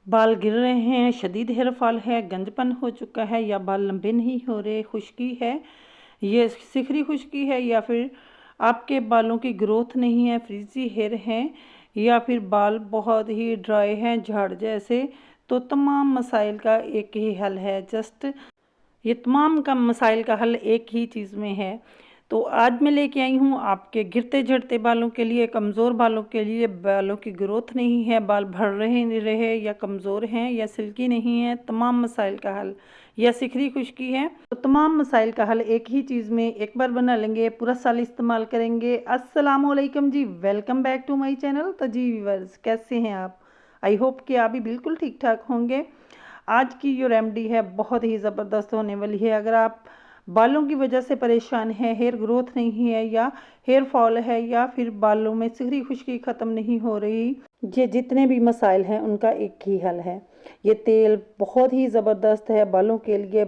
बाल गिर रहे हैं, शदीद हेयर फॉल है, गंजपन हो चुका है या बाल लंबे नहीं हो रहे, खुश्की है, ये सिखरी खुश्की है या फिर आपके बालों की ग्रोथ नहीं है, फ्रीजी हेयर है या फिर बाल बहुत ही ड्राई हैं, झाड़ जैसे, तो तमाम मसाइल का एक ही हल है। ये तमाम का मसाइल का हल एक ही चीज़ में है। तो आज मैं लेके आई हूँ आपके गिरते झड़ते बालों के लिए, कमज़ोर बालों के लिए, बालों की ग्रोथ नहीं है, बाल बढ़ रहे या कमज़ोर हैं या सिल्की नहीं है, तमाम मसाइल का हल, या सिखरी खुश्की है, तो तमाम मसाइल का हल एक ही चीज़ में एक बार बना लेंगे, पूरा साल इस्तेमाल करेंगे। अस्सलाम वालेकुम जी, welcome back to my channel. तो जी व्यूअर्स, कैसे हैं आप? आई होप कि आप भी बिल्कुल ठीक ठाक होंगे। आज की जो रेमेडी है बहुत ही ज़बरदस्त होने वाली है। अगर आप बालों की वजह से परेशान हैं, हेयर ग्रोथ नहीं है या हेयर फॉल है या फिर बालों में सिहरी खुश्की ख़त्म नहीं हो रही, ये जितने भी मसाइल हैं उनका एक ही हल है। ये तेल बहुत ही ज़बरदस्त है बालों के लिए।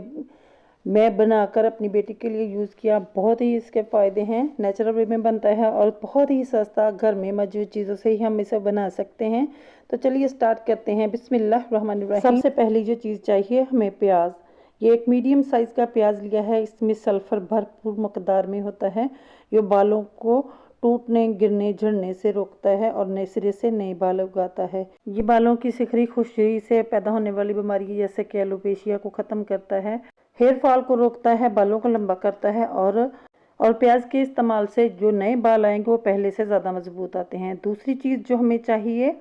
मैं बनाकर अपनी बेटी के लिए यूज़ किया, बहुत ही इसके फ़ायदे हैं। नेचुरल वे में बनता है और बहुत ही सस्ता, घर में मौजूद चीज़ों से ही हम इसे बना सकते हैं। तो चलिए स्टार्ट करते हैं। बिस्मिल्लाहिर्रहमानिर्रहीम। सबसे पहली जो चीज़ चाहिए हमें प्याज। ये एक मीडियम साइज़ का प्याज लिया है। इसमें सल्फ़र भरपूर मकदार में होता है। ये बालों को टूटने, गिरने, झड़ने से रोकता है और नए सिरे से नए बाल उगाता है। ये बालों की सिखरी खुश्की से पैदा होने वाली बीमारी जैसे कि एलोपेशिया को ख़त्म करता है, हेयर फॉल को रोकता है, बालों को लंबा करता है और प्याज के इस्तेमाल से जो नए बाल आएंगे वो पहले से ज़्यादा मजबूत आते हैं। दूसरी चीज़ जो हमें चाहिए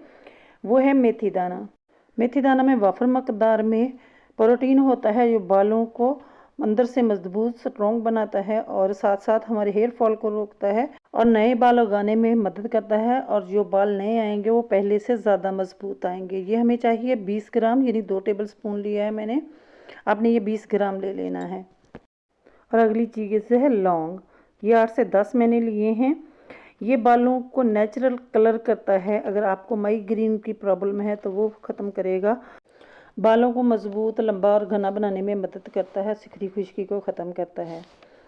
वो है मेथी दाना। मेथी दाना में वाफर मकदार में प्रोटीन होता है जो बालों को अंदर से मजबूत स्ट्रॉन्ग बनाता है और साथ साथ हमारे हेयर फॉल को रोकता है और नए बाल उगाने में मदद करता है, और जो बाल नए आएंगे वो पहले से ज़्यादा मजबूत आएंगे। ये हमें चाहिए 20 ग्राम, यानी 2 टेबल स्पून लिया है मैंने। आपने ये 20 ग्राम ले लेना है। और अगली चीज़ है लौंग। ये 8 से 10 मैंने लिए हैं। ये बालों को नेचुरल कलर करता है। अगर आपको माइग्रेन की प्रॉब्लम है तो वो ख़त्म करेगा। बालों को मजबूत, लंबा और घना बनाने में मदद करता है, सिखरी खुश्की को ख़त्म करता है।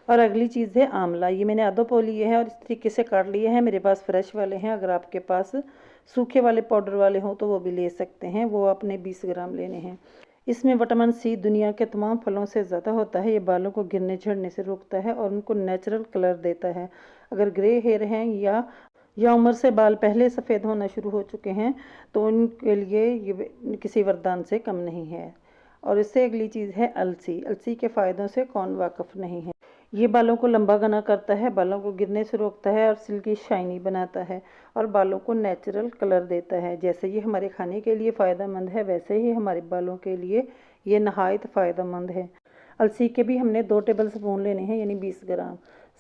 और अगली चीज़ है आंवला। ये मैंने आधो पौ लिए हैं और इस तरीके से काट लिए हैं। मेरे पास फ्रेश वाले हैं, अगर आपके पास सूखे वाले पाउडर वाले हों तो वो भी ले सकते हैं। वो आपने 20 ग्राम लेने हैं। इसमें विटामिन सी दुनिया के तमाम फलों से ज़्यादा होता है। ये बालों को गिरने झड़ने से रोकता है और उनको नेचुरल कलर देता है। अगर ग्रे हेयर हैं या उम्र से बाल पहले सफ़ेद होना शुरू हो चुके हैं तो उनके लिए ये किसी वरदान से कम नहीं है। और इससे अगली चीज़ है अलसी। अलसी के फ़ायदों से कौन वाकिफ़ नहीं है। ये बालों को लंबा घना करता है, बालों को गिरने से रोकता है और सिल्की शाइनी बनाता है और बालों को नेचुरल कलर देता है। जैसे ये हमारे खाने के लिए फ़ायदेमंद है, वैसे ही हमारे बालों के लिए ये नहायत फ़ायदेमंद है। अलसी के भी हमने 2 टेबल स्पून लेने हैं, यानी 20 ग्राम।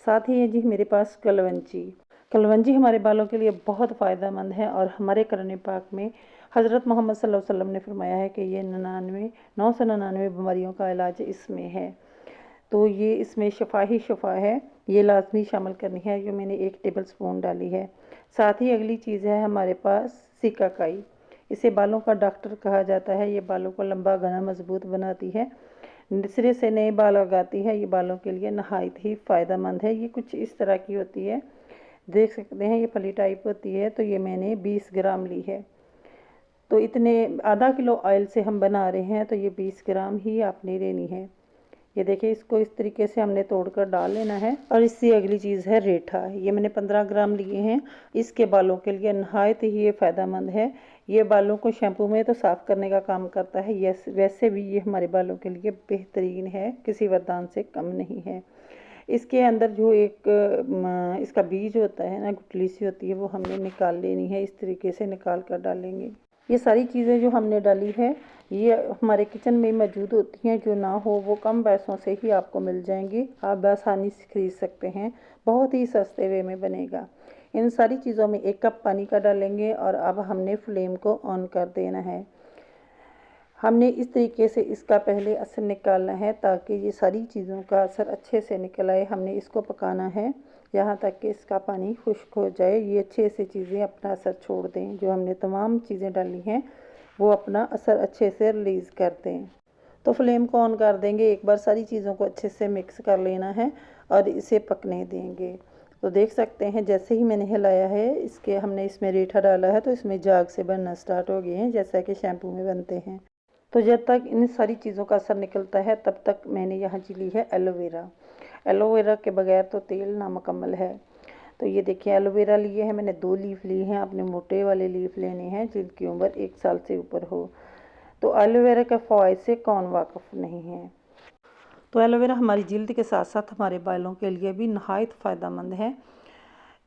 साथ ही है जी मेरे पास कलवंजी। कलवंजी हमारे बालों के लिए बहुत फ़ायदेमंद है और हमारे कुरान पाक में हज़रत मोहम्मद सल्लल्लाहु अलैहि वसल्लम ने फरमाया है कि ये 999 बीमारियों का इलाज इसमें है। तो ये इसमें शफ़ा ही शफ़ा है, ये लाजमी शामिल करनी है, जो मैंने 1 टेबल स्पून डाली है। साथ ही अगली चीज़ है हमारे पास सिकाकाई। इसे बालों का डॉक्टर कहा जाता है। ये बालों को लंबा, घना, मजबूत बनाती है, सिरे से नए बाल उगाती है। ये बालों के लिए नहायत ही फ़ायदेमंद है। ये कुछ इस तरह की होती है, देख सकते हैं, ये फली टाइप होती है। तो ये मैंने 20 ग्राम ली है। तो इतने आधा किलो ऑयल से हम बना रहे हैं तो ये 20 ग्राम ही आपने लेनी है। ये देखिए, इसको इस तरीके से हमने तोड़कर डाल लेना है। और इससे अगली चीज़ है रेठा। ये मैंने 15 ग्राम लिए हैं। इसके बालों के लिए नहायत ही ये फ़ायदेमंद है। ये बालों को शैम्पू में तो साफ़ करने का काम करता है, यस वैसे भी ये हमारे बालों के लिए बेहतरीन है, किसी वरदान से कम नहीं है। इसके अंदर जो इसका बीज होता है ना, गुठली सी होती है, वो हमने निकाल लेनी है। इस तरीके से निकाल कर डालेंगे। ये सारी चीज़ें जो हमने डाली है ये हमारे किचन में मौजूद होती हैं। जो ना हो वो कम पैसों से ही आपको मिल जाएंगी, आप आसानी से खरीद सकते हैं। बहुत ही सस्ते वे में बनेगा। इन सारी चीज़ों में 1 कप पानी का डालेंगे और अब हमने फ्लेम को ऑन कर देना है। हमने इस तरीके से इसका पहले असर निकालना है ताकि ये सारी चीज़ों का असर अच्छे से निकल आए। हमने इसको पकाना है यहाँ तक कि इसका पानी खुश्क हो जाए, ये अच्छे से चीज़ें अपना असर छोड़ दें। जो हमने तमाम चीज़ें डाली हैं वो अपना असर अच्छे से रिलीज़ कर दें। तो फ्लेम को ऑन कर देंगे। एक बार सारी चीज़ों को अच्छे से मिक्स कर लेना है और इसे पकने देंगे। तो देख सकते हैं जैसे ही मैंने हिलाया है, हमने इसमें रीठा डाला है तो इसमें झाग से बनना स्टार्ट हो गए हैं, जैसा कि शैम्पू में बनते हैं। तो जब तक इन सारी चीज़ों का असर निकलता है तब तक मैंने यहाँ जी ली है एलोवेरा। एलोवेरा के बगैर तो तेल नामुकम्मल है। तो ये देखिए एलोवेरा लिए हैं मैंने, 2 लीफ लिए हैं। आपने मोटे वाले लीफ लेने हैं जिनकी उम्र 1 साल से ऊपर हो। तो एलोवेरा के फ़वाइद से कौन वाकिफ़ नहीं है। तो एलोवेरा हमारी जिल्द के साथ साथ हमारे बालों के लिए भी नहायत फ़ायदेमंद है।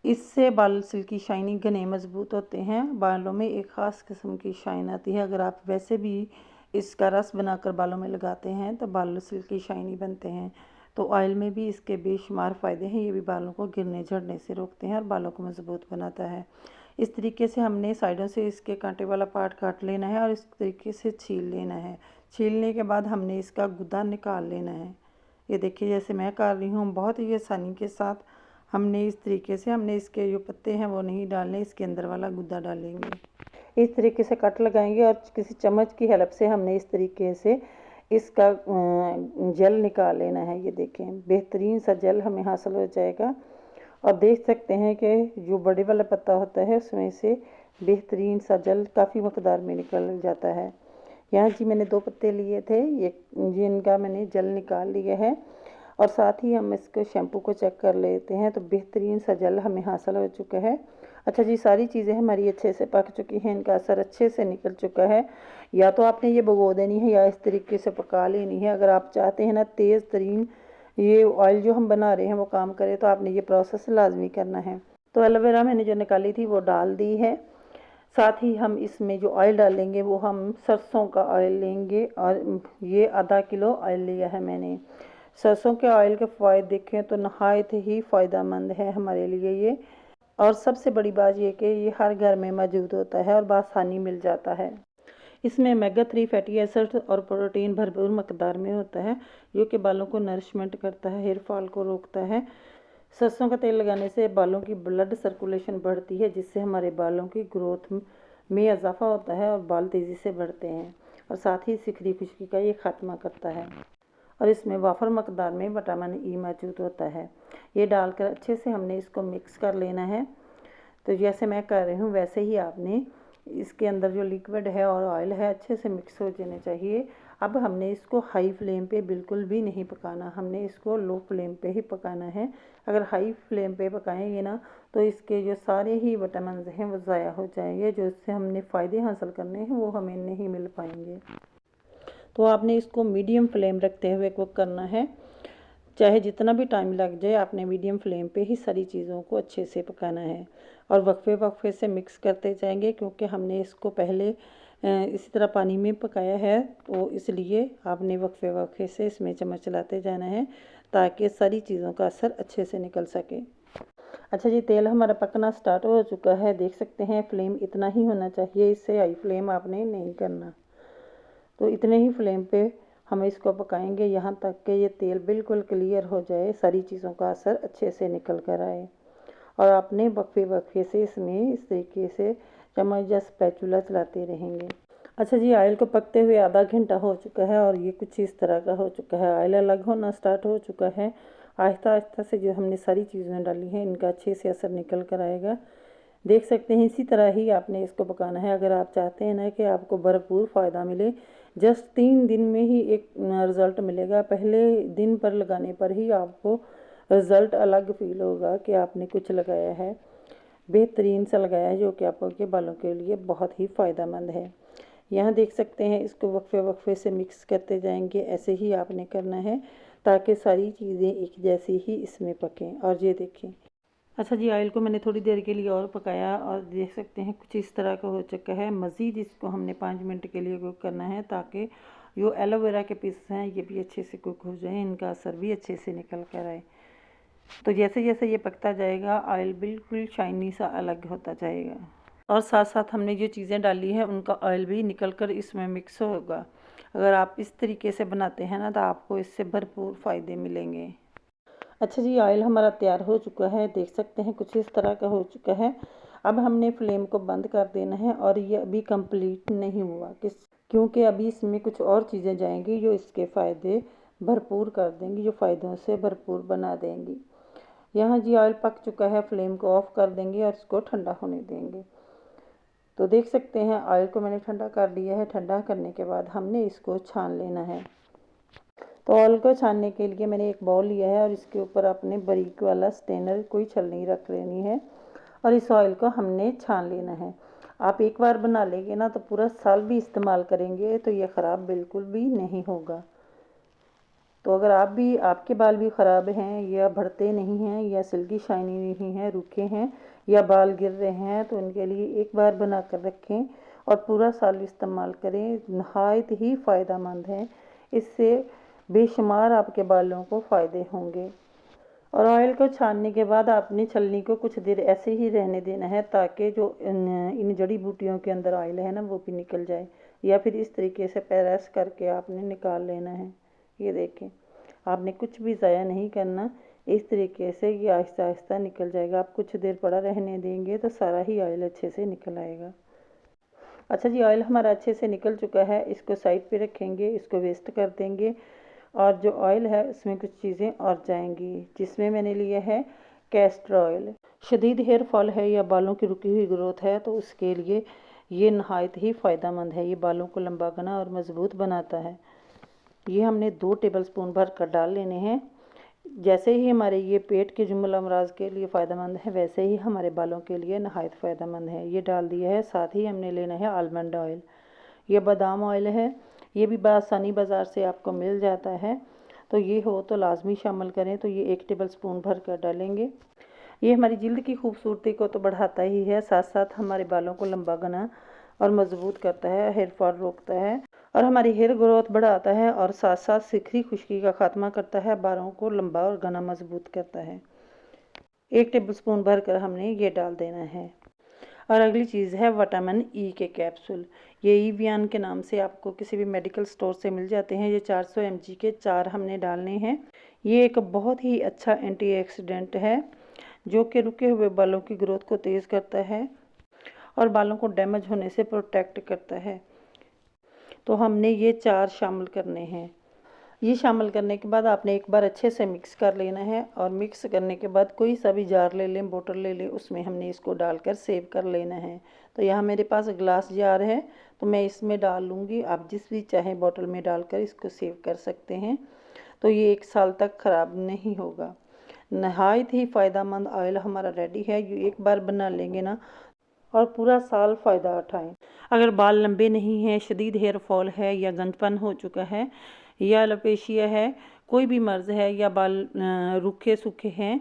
इससे बाल सिल्की शाइनी घने मजबूत होते हैं, बालों में एक ख़ास किस्म की शाइन आती है। अगर आप वैसे भी इसका रस बनाकर बालों में लगाते हैं तो बाल सिल्की शाइनी बनते हैं। तो ऑयल में भी इसके बेशुमार फ़ायदे हैं, ये भी बालों को गिरने झड़ने से रोकते हैं और बालों को मजबूत बनाता है। इस तरीके से हमने साइडों से इसके कांटे वाला पार्ट काट लेना है और इस तरीके से छील लेना है। छीलने के बाद हमने इसका गुदा निकाल लेना है। ये देखिए जैसे मैं कर रही हूँ, बहुत ही आसानी के साथ हमने इस तरीके से हमने इसके जो पत्ते हैं वो नहीं डालने, इसके अंदर वाला गुदा डालेंगे। इस तरीके से कट लगाएंगे और किसी चम्मच की हेल्प से हमने इस तरीके से इसका जल निकाल लेना है। ये देखें बेहतरीन सा जल हमें हासिल हो जाएगा। और देख सकते हैं कि जो बड़े वाला पत्ता होता है उसमें से बेहतरीन सा जल काफ़ी मकदार में निकल जाता है। यहाँ जी मैंने 2 पत्ते लिए थे, ये जिनका मैंने जल निकाल लिया है। और साथ ही हम इसको शैम्पू को चेक कर लेते हैं तो बेहतरीन सा जल हमें हासिल हो चुका है। अच्छा जी, सारी चीज़ें हमारी अच्छे से पक चुकी हैं, इनका असर अच्छे से निकल चुका है। या तो आपने ये भिगो देनी है या इस तरीके से पका लेनी है। अगर आप चाहते हैं ना तेज़ तरीन ये ऑयल जो हम बना रहे हैं वो काम करे तो आपने ये प्रोसेस लाजमी करना है। तो एलोवेरा मैंने जो निकाली थी वो डाल दी है। साथ ही हम इसमें जो ऑयल डालेंगे वो हम सरसों का ऑयल लेंगे और ये आधा किलो ऑयल लिया है मैंने। सरसों के ऑयल के फ़ायदे देखें तो नहायत ही फ़ायदेमंद है हमारे लिए ये। और सबसे बड़ी बात ये कि ये हर घर में मौजूद होता है और बआसानी मिल जाता है। इसमें ओमेगा 3 फैटी एसिड और प्रोटीन भरपूर मकदार में होता है, जो कि बालों को नरिशमेंट करता है, हेयर फॉल को रोकता है। सरसों का तेल लगाने से बालों की ब्लड सर्कुलेशन बढ़ती है, जिससे हमारे बालों की ग्रोथ में इजाफा होता है और बाल तेज़ी से बढ़ते हैं। और साथ ही सिखरी खुश्की का ये ख़ात्मा करता है। और इसमें वाफर मकदार में विटामिन ई मौजूद होता है। ये डालकर अच्छे से हमने इसको मिक्स कर लेना है। तो जैसे मैं कर रही हूँ वैसे ही आपने इसके अंदर जो लिक्विड है और ऑयल है अच्छे से मिक्स हो जाने चाहिए। अब हमने इसको हाई फ्लेम पे बिल्कुल भी नहीं पकाना, हमने इसको लो फ्लेम पे ही पकाना है। अगर हाई फ्लेम पे पकाएंगे ना तो इसके जो सारे ही विटामिन हैं वो ज़ाया हो जाएंगे, जो इससे हमने फ़ायदे हासिल करने हैं वो हमें नहीं मिल पाएंगे। तो आपने इसको मीडियम फ्लेम रखते हुए कुक करना है। चाहे जितना भी टाइम लग जाए आपने मीडियम फ्लेम पे ही सारी चीज़ों को अच्छे से पकाना है। और वक्फे वक्फे से मिक्स करते जाएंगे, क्योंकि हमने इसको पहले इसी तरह पानी में पकाया है, तो इसलिए आपने वक्फे वक्फे से इसमें चम्मच चलाते जाना है ताकि सारी चीज़ों का असर अच्छे से निकल सके। अच्छा जी, तेल हमारा पकना स्टार्ट हो चुका है, देख सकते हैं। फ्लेम इतना ही होना चाहिए, इससे हाई फ्लेम आपने नहीं करना। तो इतने ही फ्लेम पे हम इसको पकाएंगे यहाँ तक कि ये तेल बिल्कुल क्लियर हो जाए, सारी चीज़ों का असर अच्छे से निकल कर आए। और आपने वक्फे वक्फे से इसमें इस तरीके से चम्मच या स्पैचुला चलाते रहेंगे। अच्छा जी, ऑयल को पकते हुए आधा घंटा हो चुका है और ये कुछ इस तरह का हो चुका है। ऑयल अलग होना स्टार्ट हो चुका है। आहिस्ता आहिस्ता से जो हमने सारी चीज़ें डाली हैं इनका अच्छे से असर निकल कर आएगा। देख सकते हैं इसी तरह ही आपने इसको पकाना है। अगर आप चाहते हैं ना कि आपको भरपूर फ़ायदा मिले, जस्ट 3 दिन में ही एक रिज़ल्ट मिलेगा। पहले दिन पर लगाने पर ही आपको रिज़ल्ट अलग फील होगा कि आपने कुछ लगाया है, बेहतरीन सा लगाया है, जो कि आपके बालों के लिए बहुत ही फ़ायदेमंद है। यहाँ देख सकते हैं इसको वक्फे वक्फे से मिक्स करते जाएंगे, ऐसे ही आपने करना है ताकि सारी चीज़ें एक जैसी ही इसमें पकें। और ये देखें। अच्छा जी, ऑयल को मैंने थोड़ी देर के लिए और पकाया और देख सकते हैं कुछ इस तरह का हो चुका है। मज़ीद इसको हमने 5 मिनट के लिए कुक करना है ताकि जो एलोवेरा के पीस हैं ये भी अच्छे से कुक हो जाएं, इनका असर भी अच्छे से निकल कर आए। तो जैसे जैसे ये पकता जाएगा ऑयल बिल्कुल शाइनी सा अलग होता जाएगा। और साथ साथ हमने जो चीज़ें डाली हैं उनका ऑयल भी निकल कर इसमें मिक्स होगा। अगर आप इस तरीके से बनाते हैं ना तो आपको इससे भरपूर फ़ायदे मिलेंगे। अच्छा जी, ऑयल हमारा तैयार हो चुका है, देख सकते हैं कुछ इस तरह का हो चुका है। अब हमने फ्लेम को बंद कर देना है और ये अभी कंप्लीट नहीं हुआ, क्योंकि अभी इसमें कुछ और चीज़ें जाएंगी जो इसके फ़ायदे भरपूर कर देंगी, जो फ़ायदों से भरपूर बना देंगी। यहाँ जी ऑयल पक चुका है, फ्लेम को ऑफ कर देंगे और इसको ठंडा होने देंगे। तो देख सकते हैं ऑयल को मैंने ठंडा कर लिया है। ठंडा करने के बाद हमने इसको छान लेना है। तो ऑयल को छानने के लिए मैंने एक बाउल लिया है और इसके ऊपर अपने बारीक वाला स्टेनर, कोई छलनी रख लेनी है और इस ऑयल को हमने छान लेना है। आप एक बार बना लेंगे ना तो पूरा साल भी इस्तेमाल करेंगे तो ये ख़राब बिल्कुल भी नहीं होगा। तो अगर आप भी, आपके बाल भी ख़राब हैं या बढ़ते नहीं हैं या सिल्की शाइनी नहीं हैं, रूखे हैं या बाल गिर रहे हैं, तो उनके लिए एक बार बना कर रखें और पूरा साल इस्तेमाल करें। नहायत ही फ़ायदेमंद है, इससे बेशुमार आपके बालों को फ़ायदे होंगे। और ऑयल को छानने के बाद आपने छलनी को कुछ देर ऐसे ही रहने देना है ताकि जो इन जड़ी बूटियों के अंदर ऑयल है ना वो भी निकल जाए, या फिर इस तरीके से प्रेस करके आपने निकाल लेना है। ये देखें, आपने कुछ भी ज़ाया नहीं करना, इस तरीके से ये आहिस्ता आहिस्ता निकल जाएगा। आप कुछ देर पड़ा रहने देंगे तो सारा ही ऑयल अच्छे से निकल आएगा। अच्छा जी, ऑयल हमारा अच्छे से निकल चुका है, इसको साइड पे रखेंगे, इसको वेस्ट कर देंगे। और जो ऑयल है उसमें कुछ चीज़ें और जाएंगी, जिसमें मैंने लिया है कैस्टर ऑयल। शदीद हेयर फॉल है या बालों की रुकी हुई ग्रोथ है तो उसके लिए ये नहायत ही फ़ायदेमंद है। ये बालों को लंबा घना और मज़बूत बनाता है। ये हमने 2 टेबलस्पून भर कर डाल लेने हैं। जैसे ही हमारे ये पेट के जुमला अमराज के लिए फ़ायदेमंद है, वैसे ही हमारे बालों के लिए नहायत फ़ायदेमंद है। ये डाल दिया है। साथ ही हमने लेना है आलमंड ऑयल। ये बादाम ऑयल है, ये भी बआसानी बाज़ार से आपको मिल जाता है, तो ये हो तो लाजमी शामिल करें। तो ये 1 टेबलस्पून भर कर डालेंगे। ये हमारी जिल्द की खूबसूरती को तो बढ़ाता ही है, साथ साथ हमारे बालों को लंबा घना और मजबूत करता है, हेयर फॉल रोकता है और हमारी हेयर ग्रोथ बढ़ाता है और साथ साथ सिखरी खुश्की का खात्मा करता है, बालों को लंबा और घना मजबूत करता है। 1 टेबलस्पून भरकर हमने ये डाल देना है। और अगली चीज़ है विटामिन ई के कैप्सूल। ये ईवियान के नाम से आपको किसी भी मेडिकल स्टोर से मिल जाते हैं। ये 400 mg के 4 हमने डालने हैं। ये एक बहुत ही अच्छा एंटीऑक्सीडेंट है जो कि रुके हुए बालों की ग्रोथ को तेज़ करता है और बालों को डैमेज होने से प्रोटेक्ट करता है। तो हमने ये 4 शामिल करने हैं। ये शामिल करने के बाद आपने एक बार अच्छे से मिक्स कर लेना है और मिक्स करने के बाद कोई सा भी जार ले लें, बोतल ले लें, उसमें हमने इसको डालकर सेव कर लेना है। तो यहाँ मेरे पास ग्लास जार है तो मैं इसमें डाल लूँगी। आप जिस भी चाहें बोतल में डालकर इसको सेव कर सकते हैं। तो ये 1 साल तक ख़राब नहीं होगा। नहायत ही फ़ायदेमंद ऑयल हमारा रेडी है। ये एक बार बना लेंगे ना और पूरा साल फ़ायदा उठाएं। अगर बाल लंबे नहीं हैं, शदीद हेयर फॉल है या गंजपन हो चुका है या एलोपेशिया है, कोई भी मर्ज़ है या बाल रूखे सूखे हैं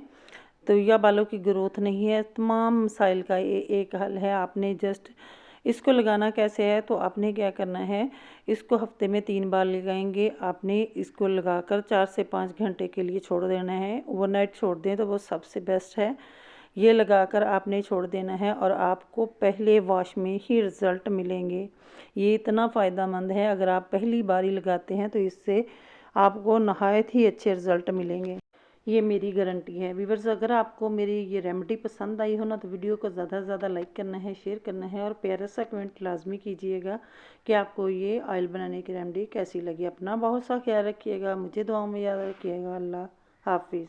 तो या बालों की ग्रोथ नहीं है, तमाम मसाइल का ये एक हल है। आपने जस्ट इसको लगाना कैसे है, तो आपने क्या करना है, इसको हफ्ते में 3 बार लगाएंगे। आपने इसको लगाकर 4 से 5 घंटे के लिए छोड़ देना है। ओवरनाइट छोड़ दें तो वो सबसे बेस्ट है। ये लगाकर आपने छोड़ देना है और आपको पहले वॉश में ही रिज़ल्ट मिलेंगे। ये इतना फ़ायदेमंद है, अगर आप पहली बार ही लगाते हैं तो इससे आपको नहायत ही अच्छे रिज़ल्ट मिलेंगे। ये मेरी गारंटी है। व्यूअर्स, अगर आपको मेरी ये रेमेडी पसंद आई हो ना तो वीडियो को ज़्यादा से ज़्यादा लाइक करना है, शेयर करना है और प्यारा सा कमेंट लाजमी कीजिएगा कि आपको ये ऑयल बनाने की रेमेडी कैसी लगी। अपना बहुत सा ख्याल रखिएगा, मुझे दुआओं में याद रखिएगा। अल्लाह हाफिज़।